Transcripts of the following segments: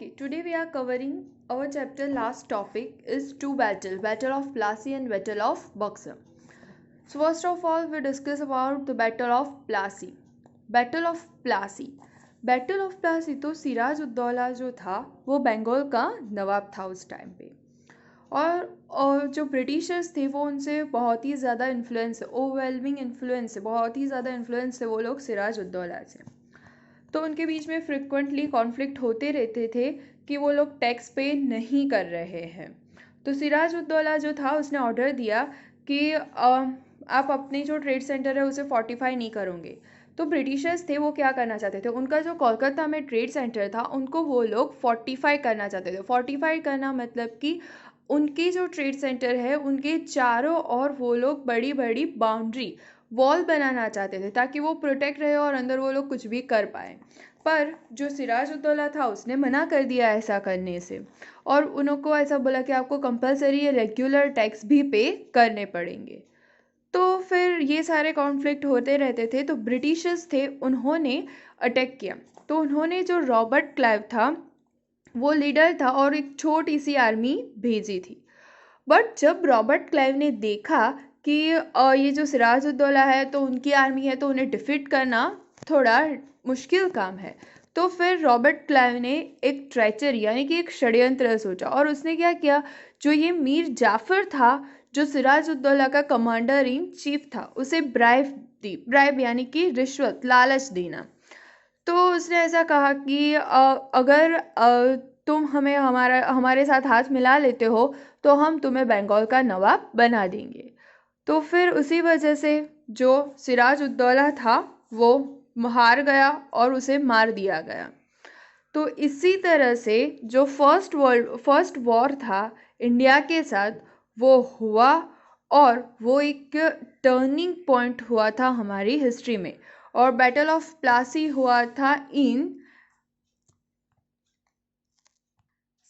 Okay, today we are covering our chapter. Last topic is two battle of Plassey and battle of Buxar. So first of all, we discuss about the battle of Plassey. Battle of Plassey. Battle of Plassey तो सिराज उद्दौला जो था वो बंगाल का नवाब था उस time पे। और जो ब्रिटिशर्स थे वो उनसे बहुत ही ज़्यादा इन्फ्लुएंस है, ओवरवेलमिंग इन्फ्लुएंस है, बहुत ही ज़्यादा इन्फ्लुएंस है वो लोग सिराज उद्दौला से। तो उनके बीच में फ्रिक्वेंटली कॉन्फ्लिक्ट होते रहते थे कि वो लोग टैक्स पे नहीं कर रहे हैं। तो सिराज उद्दौला जो था उसने ऑर्डर दिया कि आप अपने जो ट्रेड सेंटर है उसे फोर्टिफाई नहीं करोगे। तो ब्रिटिशर्स थे वो क्या करना चाहते थे, उनका जो कोलकाता में ट्रेड सेंटर था उनको वो लोग फोर्टिफाई करना चाहते थे। फोर्टिफाई करना मतलब कि उनके जो ट्रेड सेंटर है उनके चारों ओर वो लोग बड़ी बड़ी बाउंड्री वॉल बनाना चाहते थे ताकि वो प्रोटेक्ट रहे और अंदर वो लोग कुछ भी कर पाए। पर जो सिराज उद्दौला था उसने मना कर दिया ऐसा करने से, और उनको ऐसा बोला कि आपको कंपलसरी रेगुलर टैक्स भी पे करने पड़ेंगे। तो फिर ये सारे कॉन्फ्लिक्ट होते रहते थे। तो ब्रिटिशर्स थे उन्होंने अटैक किया। तो उन्होंने जो रॉबर्ट क्लाइव था वो लीडर था और एक छोटी सी आर्मी भेजी थी। बट जब रॉबर्ट क्लाइव ने देखा कि ये जो सिराज उद्दौला है तो उनकी आर्मी है तो उन्हें डिफीट करना थोड़ा मुश्किल काम है, तो फिर रॉबर्ट क्लाइव ने एक ट्रेचरी यानी कि एक षड्यंत्र सोचा। और उसने क्या किया, जो ये मीर जाफर था जो सिराज उद्दौला का कमांडर इन चीफ था, उसे ब्राइब यानी कि रिश्वत, लालच देना। तो उसने ऐसा कहा कि अगर तुम हमारे साथ हाथ मिला लेते हो तो हम तुम्हें बंगाल का नवाब बना देंगे। तो फिर उसी वजह से जो सिराज उद्दौला था वो हार गया और उसे मार दिया गया। तो इसी तरह से जो फर्स्ट वॉर था इंडिया के साथ वो हुआ, और वो एक टर्निंग पॉइंट हुआ था हमारी हिस्ट्री में। और बैटल ऑफ प्लासी हुआ था इन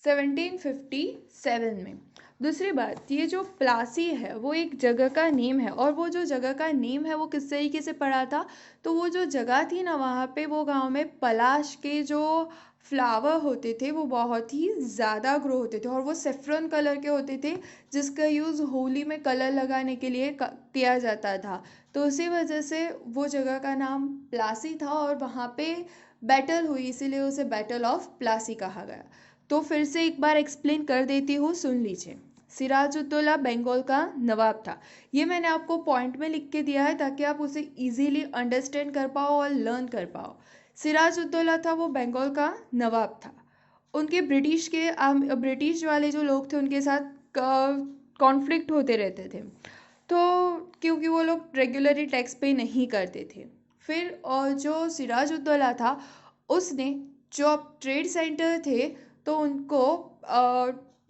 1757 में। दूसरी बात, ये जो प्लासी है वो एक जगह का नेम है, और वो जो जगह का नेम है वो किस तरीके से पड़ा था, तो वो जो जगह थी ना वहाँ पे वो गांव में पलाश के जो फ्लावर होते थे वो बहुत ही ज़्यादा ग्रो होते थे, और वो सेफ्रन कलर के होते थे जिसका यूज़ होली में कलर लगाने के लिए किया जाता था। तो उसी वजह से वो जगह का नाम प्लासी था और वहाँ पे बैटल हुई, इसीलिए उसे बैटल ऑफ प्लासी कहा गया। तो फिर से एक बार एक्सप्लेन कर देती हूँ, सुन लीजिए। सिराजुद्दौला बंगाल का नवाब था। ये मैंने आपको पॉइंट में लिख के दिया है ताकि आप उसे इजीली अंडरस्टैंड कर पाओ और लर्न कर पाओ। सिराजुद्दौला था वो बंगाल का नवाब था। उनके ब्रिटिश वाले जो लोग थे उनके साथ कॉन्फ्लिक्ट होते रहते थे, तो क्योंकि वो लोग रेगुलरली टैक्स पे नहीं करते थे। फिर जो सिराजुद्दौला था उसने जो ट्रेड सेंटर थे तो उनको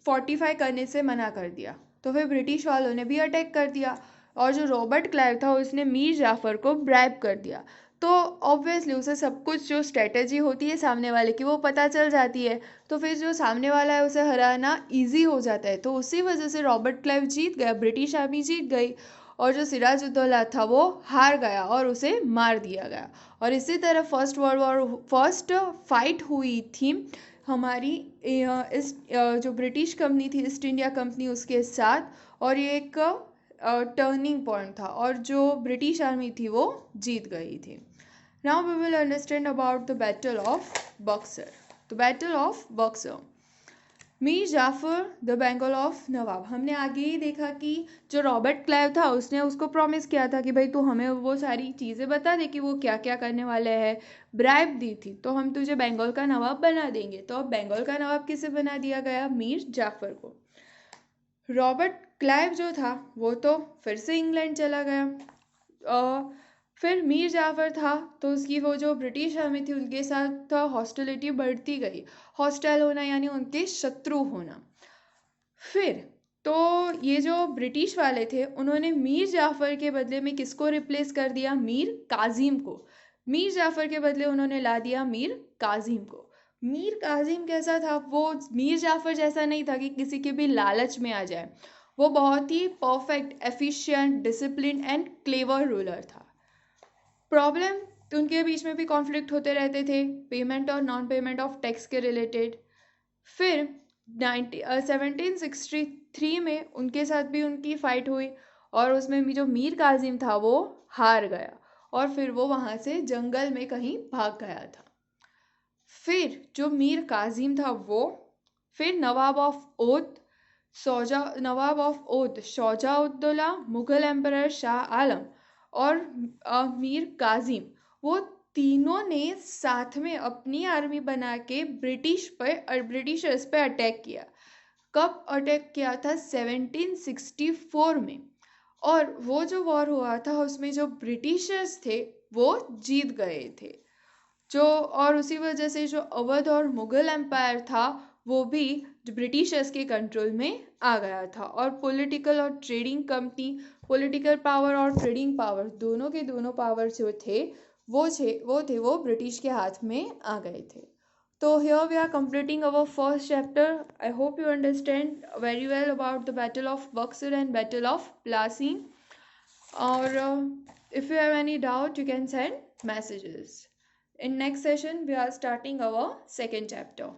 फोर्टिफाई करने से मना कर दिया। तो फिर ब्रिटिश वालों ने भी अटैक कर दिया, और जो रॉबर्ट क्लाइव था उसने मीर जाफर को ब्राइब कर दिया। तो ऑब्वियसली उसे सब कुछ जो स्ट्रेटजी होती है सामने वाले की वो पता चल जाती है, तो फिर जो सामने वाला है उसे हराना इजी हो जाता है। तो उसी वजह से रॉबर्ट क्लाइव जीत गया, ब्रिटिश आर्मी जीत गई, और जो सिराजुद्दौला था वो हार गया और उसे मार दिया गया। और इसी तरह फर्स्ट फाइट हुई थी हमारी इस जो ब्रिटिश कंपनी थी ईस्ट इंडिया कंपनी उसके साथ, और ये एक टर्निंग पॉइंट था और जो ब्रिटिश आर्मी थी वो जीत गई थी। Now we will understand about the battle of Buxar. The battle of Buxar, Mir Jafar the Bengal of nawab. हमने आगे ही देखा कि जो रॉबर्ट क्लाइव था उसने उसको प्रॉमिस किया था कि भाई तू हमें वो सारी चीज़ें बता दे कि वो क्या क्या करने वाले हैं, ब्राइब दी थी तो हम तुझे बंगाल का नवाब बना देंगे। तो अब बंगाल का नवाब किसे बना दिया गया, मीर जाफर को। रॉबर्ट क्लाइव जो था वो तो फिर से इंग्लैंड चला गया। फिर मीर जाफर था तो उसकी वो जो ब्रिटिश आर्मी थी उनके साथ हॉस्टिलिटी बढ़ती गई। हॉस्टाइल होना यानी उनके शत्रु होना। फिर तो ये जो ब्रिटिश वाले थे उन्होंने मीर जाफर के बदले में किसको रिप्लेस कर दिया, मीर काजिम को। मीर जाफर के बदले उन्होंने ला दिया मीर काजिम को। मीर काजिम कैसा था, वो मीर जाफर जैसा नहीं था कि किसी के भी लालच में आ जाए। वो बहुत ही perfect, efficient, discipline and clever ruler था। प्रॉब्लम, उनके बीच में भी कॉन्फ्लिक्ट होते रहते थे, पेमेंट और नॉन पेमेंट ऑफ टैक्स के रिलेटेड। फिर 1763 में उनके साथ भी उनकी फाइट हुई और उसमें भी जो मीर कासिम था वो हार गया और फिर वो वहाँ से जंगल में कहीं भाग गया था। फिर जो मीर कासिम था वो फिर नवाब ऑफ ओध शौजाउद्दौला, मुगल एम्परर शाह आलम और मीर कासिम, वो तीनों ने साथ में अपनी आर्मी बना के ब्रिटिशर्स पे अटैक किया। कब अटैक किया था? 1764 में। और वो जो वॉर हुआ था उसमें जो ब्रिटिशर्स थे वो जीत गए थे। जो और उसी वजह से जो अवध और मुगल एम्पायर था वो भी ब्रिटिशर्स के कंट्रोल में आ गया था। और पॉलिटिकल पावर और ट्रेडिंग पावर, दोनों के दोनों पावर जो थे वो ब्रिटिश के हाथ में आ गए थे। तो here we are completing our first chapter. I hope you understand very well about the Battle of Buxar and Battle of Plassey. Or if you have any doubt, you can send messages. In next session, we are starting our second chapter.